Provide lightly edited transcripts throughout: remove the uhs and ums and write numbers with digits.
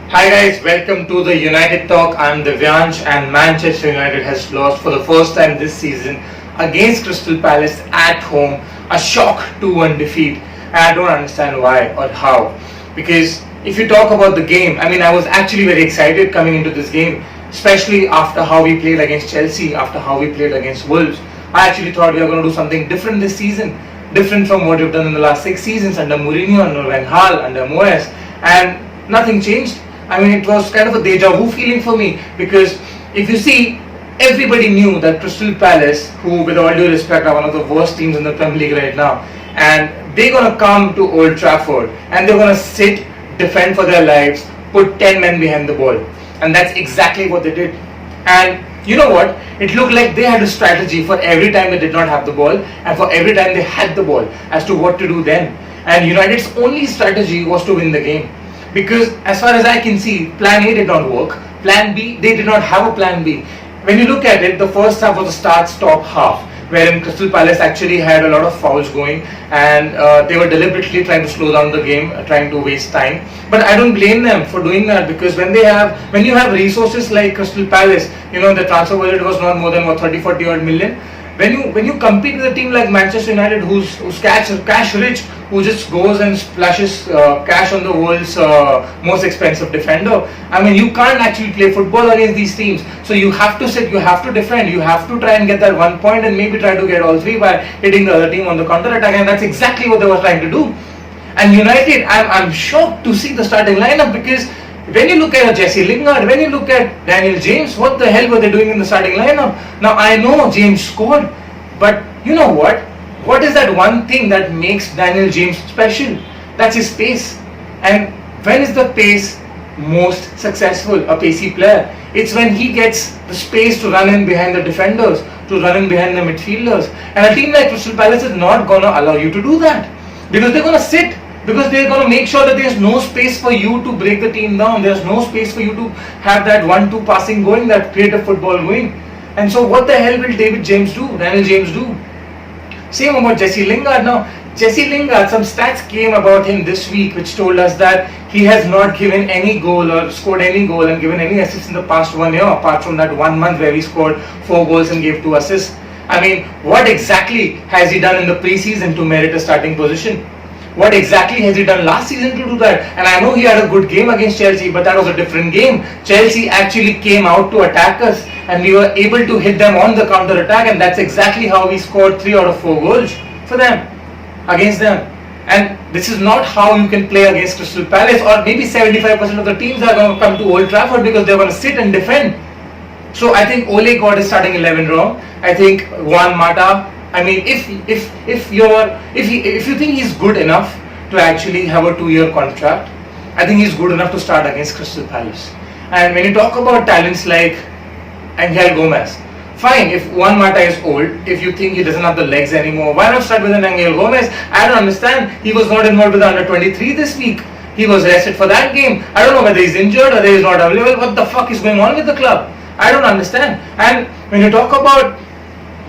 Hi guys, welcome to the United Talk. I'm Divyansh and Manchester United has lost for the first time this season against Crystal Palace at home. A shock 2-1 defeat. And I don't understand why or how. Because if you talk about the game, I was actually very excited coming into this game, especially after how we played against Chelsea, after how we played against Wolves. I actually thought we were going to do something different this season, different from what we've done in the last 6 seasons under Mourinho, under Van Gaal, under Moyes, and nothing changed. It was kind of a deja vu feeling for me because if you see, everybody knew that Crystal Palace, who with all due respect are one of the worst teams in the Premier League right now, and they're going to come to Old Trafford and they're going to sit, defend for their lives, put 10 men behind the ball. And that's exactly what they did. And you know what? It looked like they had a strategy for every time they did not have the ball and for every time they had the ball as to what to do then. And United's only strategy was to win the game. Because as far as I can see, plan A did not work. Plan B, they did not have a plan B. When you look at it, the first half was a start-stop half, wherein Crystal Palace actually had a lot of fouls going and they were deliberately trying to slow down the game, trying to waste time. But I don't blame them for doing that because when you have resources like Crystal Palace, the transfer budget was not more than 30-40 odd million. When you compete with a team like Manchester United, who's cash rich, who just goes and splashes cash on the world's most expensive defender, you can't actually play football against these teams. So you have to sit, you have to defend, you have to try and get that 1 point and maybe try to get all three by hitting the other team on the counter attack, and that's exactly what they were trying to do. And United, I'm shocked to see the starting lineup because when you look at Jesse Lingard, when you look at Daniel James, what the hell were they doing in the starting lineup? Now I know James scored, but you know what? What is that one thing that makes Daniel James special? That's his pace. And when is the pace most successful, a pacey player? It's when he gets the space to run in behind the defenders, to run in behind the midfielders. And a team like Crystal Palace is not going to allow you to do that because they're going to sit. Because they're going to make sure that there's no space for you to break the team down. There's no space for you to have that 1-2 passing going, that creative football going. And so what the hell will Daniel James do? Same about Jesse Lingard. Now, Jesse Lingard, some stats came about him this week which told us that he has not given any goal or scored any goal and given any assists in the past 1 year, apart from that 1 month where he scored 4 goals and gave 2 assists. What exactly has he done in the pre-season to merit a starting position? What exactly has he done last season to do that? And I know he had a good game against Chelsea, but that was a different game. Chelsea actually came out to attack us and we were able to hit them on the counter attack, and that's exactly how we scored 3 out of 4 goals for them, against them. And this is not how you can play against Crystal Palace, or maybe 75% of the teams are going to come to Old Trafford because they're going to sit and defend. So I think Ole got his starting 11 wrong. I think Juan Mata, if you think he's good enough to actually have a 2-year contract, I think he's good enough to start against Crystal Palace. And when you talk about talents like Angel Gomez, fine, if Juan Mata is old, if you think he doesn't have the legs anymore, why not start with an Angel Gomez? I don't understand. He was not involved with the under 23 this week. He was rested for that game. I don't know whether he's injured or he's not available. What the fuck is going on with the club? I don't understand. And when you talk about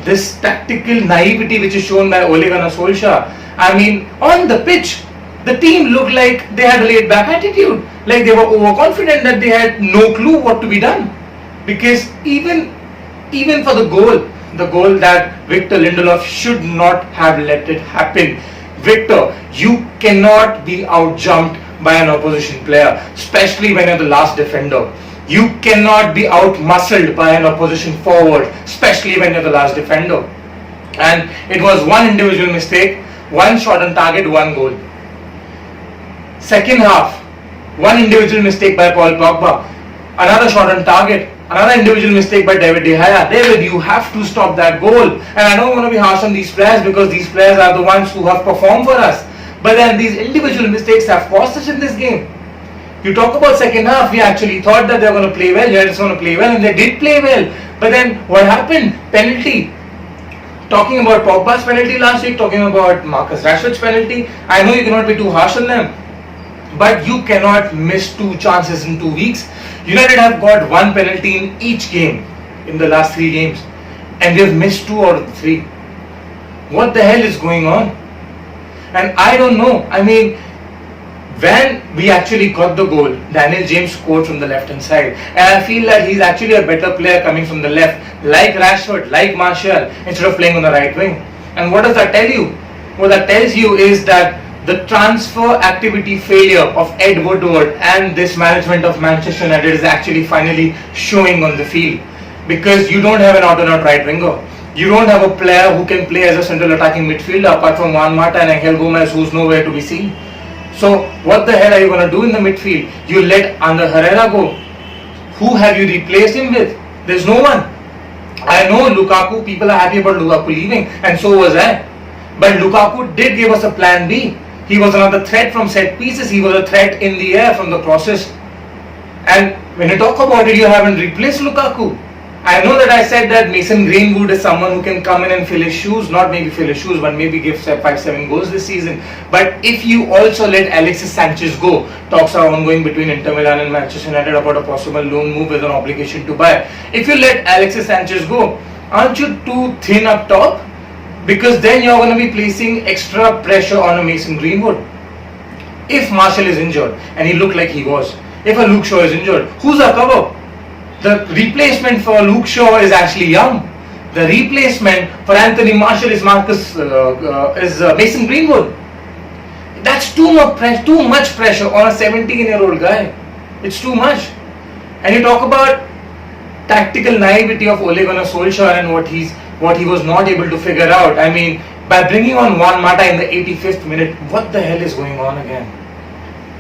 this tactical naivety which is shown by Ole Gunnar Solskjaer, on the pitch, the team looked like they had a laid back attitude, like they were overconfident that they had no clue what to be done. Because even for the goal that Victor Lindelof should not have let it happen. Victor, you cannot be out-jumped by an opposition player, especially when you're the last defender. You cannot be out-muscled by an opposition forward, especially when you're the last defender. And it was one individual mistake, 1 shot on target, 1 goal. Second half, 1 individual mistake by Paul Pogba, another shot on target, another individual mistake by David De Gea. David, you have to stop that goal. And I don't want to be harsh on these players because these players are the ones who have performed for us. But then these individual mistakes have cost us in this game. You talk about second half, we actually thought that they were going to play well, United's going to play well, and they did play well. But then what happened? Penalty. Talking about Pogba's penalty last week, talking about Marcus Rashford's penalty, I know you cannot be too harsh on them, but you cannot miss 2 chances in 2 weeks. United have got 1 penalty in each game in the last 3 games, and they have missed 2 out of the 3. What the hell is going on? And I don't know. When we actually got the goal, Daniel James scored from the left hand side, and I feel that he's actually a better player coming from the left, like Rashford, like Martial, instead of playing on the right wing. And what does that tell you? What that tells you is that the transfer activity failure of Ed Woodward and this management of Manchester United is actually finally showing on the field, because you don't have an out-and-out right winger. You don't have a player who can play as a central attacking midfielder apart from Juan Mata and Angel Gomez, who's nowhere to be seen. So what the hell are you going to do in the midfield? You let Ander Herrera go. Who have you replaced him with? There's no one. I know Lukaku, people are happy about Lukaku leaving, and so was I. But Lukaku did give us a plan B. He was another threat from set pieces. He was a threat in the air from the crosses. And when you talk about it, you haven't replaced Lukaku. I know that I said that Mason Greenwood is someone who can come in and fill his shoes, not maybe fill his shoes, but maybe give 5-7 goals this season. But if you also let Alexis Sanchez go, talks are ongoing between Inter Milan and Manchester United about a possible loan move with an obligation to buy. If you let Alexis Sanchez go, aren't you too thin up top? Because then you're going to be placing extra pressure on a Mason Greenwood. If Martial is injured, and he looked like he was, if a Luke Shaw is injured, who's our cover? The replacement for Luke Shaw is Ashley Young. The replacement for Anthony Martial is Mason Greenwood. That's too much pressure on a 17-year-old guy. It's too much. And you talk about tactical naivety of Ole Gunnar Solskjaer and what he was not able to figure out. I mean, by bringing on Juan Mata in the 85th minute, what the hell is going on again?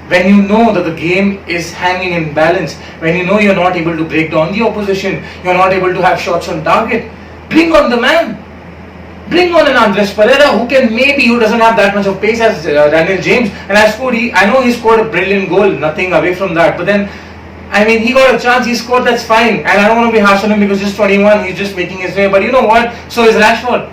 When you know that the game is hanging in balance, when you know you're not able to break down the opposition, you're not able to have shots on target, bring on the man. Bring on an Andres Pereira who doesn't have that much of pace as Daniel James. And I know he scored a brilliant goal, nothing away from that. But then, I mean, he got a chance, he scored, that's fine. And I don't want to be harsh on him because he's 21, he's just making his way. But you know what? So is Rashford.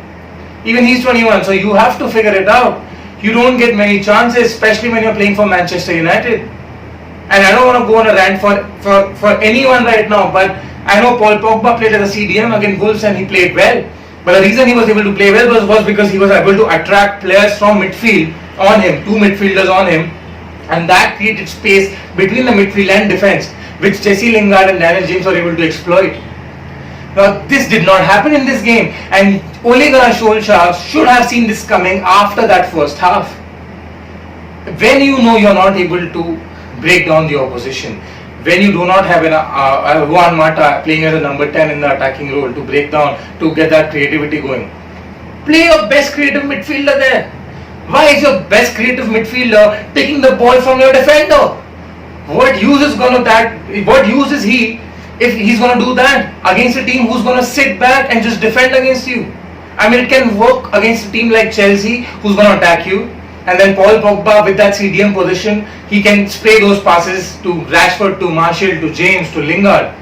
Even he's 21, so you have to figure it out. You don't get many chances, especially when you're playing for Manchester United. And I don't want to go on a rant for anyone right now, but I know Paul Pogba played as a CDM against Wolves and he played well. But the reason he was able to play well was because he was able to attract players from midfield on him, two midfielders on him, and that created space between the midfield and defence, which Jesse Lingard and Daniel James were able to exploit. Now, this did not happen in this game, and Ole Gunnar Solskjaer should have seen this coming after that first half. When you know you're not able to break down the opposition, when you do not have a Juan Mata playing as a number 10 in the attacking role to break down, to get that creativity going, play your best creative midfielder there. Why is your best creative midfielder taking the ball from your defender? What use is he if he's going to do that against a team who's going to sit back and just defend against you? I mean, it can work against a team like Chelsea who's going to attack you, and then Paul Pogba with that CDM position, he can spray those passes to Rashford, to Martial, to James, to Lingard.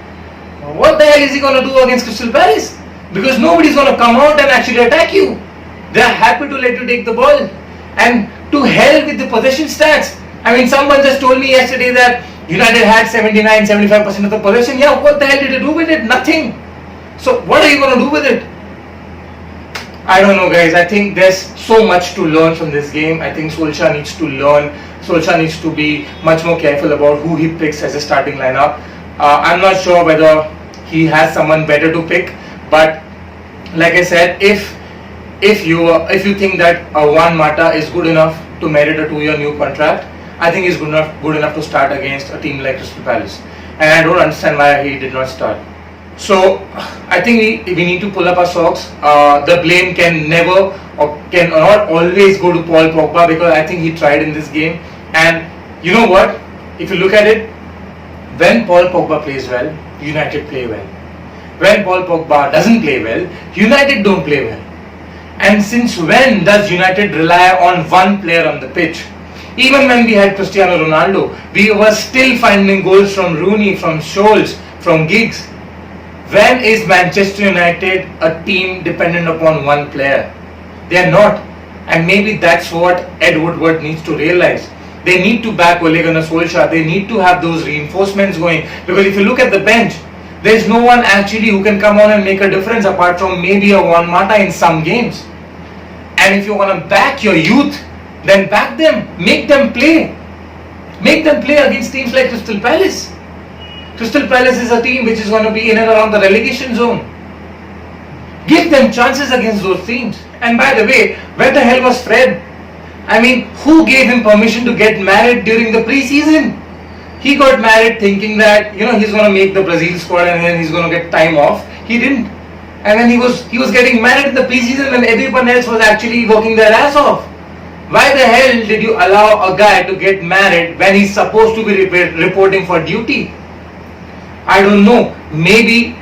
What the hell is he going to do against Crystal Palace? Because nobody's going to come out and actually attack you. They're happy to let you take the ball. And to hell with the possession stats. I mean, someone just told me yesterday that United had 79-75% of the possession. Yeah, what the hell did you do with it? Nothing. So what are you going to do with it? I don't know, guys. I think there's so much to learn from this game. I think Solskjaer needs to learn. Solskjaer needs to be much more careful about who he picks as a starting lineup. I'm not sure whether he has someone better to pick, but like I said, if you think that Juan Mata is good enough to merit a 2-year new contract, I think he's good enough to start against a team like Crystal Palace, and I don't understand why he did not start. So I think we need to pull up our socks. The blame cannot always go to Paul Pogba, because I think he tried in this game. And you know what? If you look at it, when Paul Pogba plays well, United play well. When Paul Pogba doesn't play well, United don't play well. And since when does United rely on one player on the pitch? Even when we had Cristiano Ronaldo, we were still finding goals from Rooney, from Scholes, from Giggs. When is Manchester United a team dependent upon one player? They are not. And maybe that's what Ed Woodward needs to realize. They need to back Ole Gunnar Solskjaer. They need to have those reinforcements going. Because if you look at the bench, there's no one actually who can come on and make a difference apart from maybe a Juan Mata in some games. And if you want to back your youth, then back them. Make them play. Make them play against teams like Crystal Palace. Crystal Palace is a team which is going to be in and around the relegation zone. Give them chances against those teams. And by the way, where the hell was Fred? I mean, who gave him permission to get married during the pre-season? He got married thinking that, he's going to make the Brazil squad and then he's going to get time off. He didn't. And then he was getting married in the pre-season when everyone else was actually working their ass off. Why the hell did you allow a guy to get married when he's supposed to be reporting for duty? I don't know. Maybe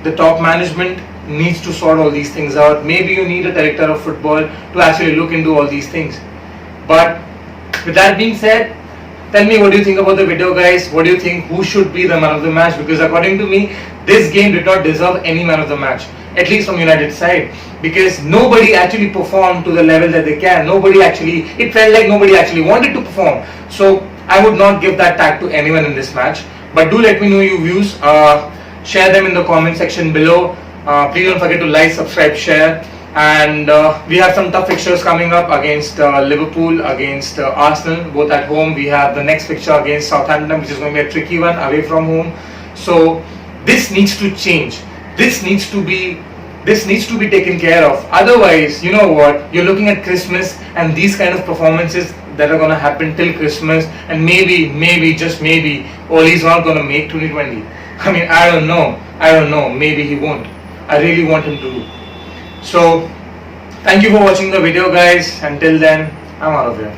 the top management needs to sort all these things out. Maybe you need a director of football to actually look into all these things. But with that being said, tell me what do you think about the video, guys. What do you think? Who should be the man of the match? Because according to me, this game did not deserve any man of the match, at least from United side, because nobody actually performed to the level that they can. It felt like nobody actually wanted to perform. So I would not give that tag to anyone in this match. But do let me know your views. Share them in the comment section below. Please don't forget to like, subscribe, share. And we have some tough fixtures coming up against Liverpool, against Arsenal, both at home. We have the next fixture against Southampton, which is going to be a tricky one, away from home. So this needs to change. This needs to be taken care of. Otherwise, you know what? You're looking at Christmas and these kind of performances that are going to happen till Christmas, and maybe, just maybe, Oli's not going to make 2020. I mean, I don't know. Maybe he won't. I really want him to do. So, thank you for watching the video, guys. Until then, I'm out of here.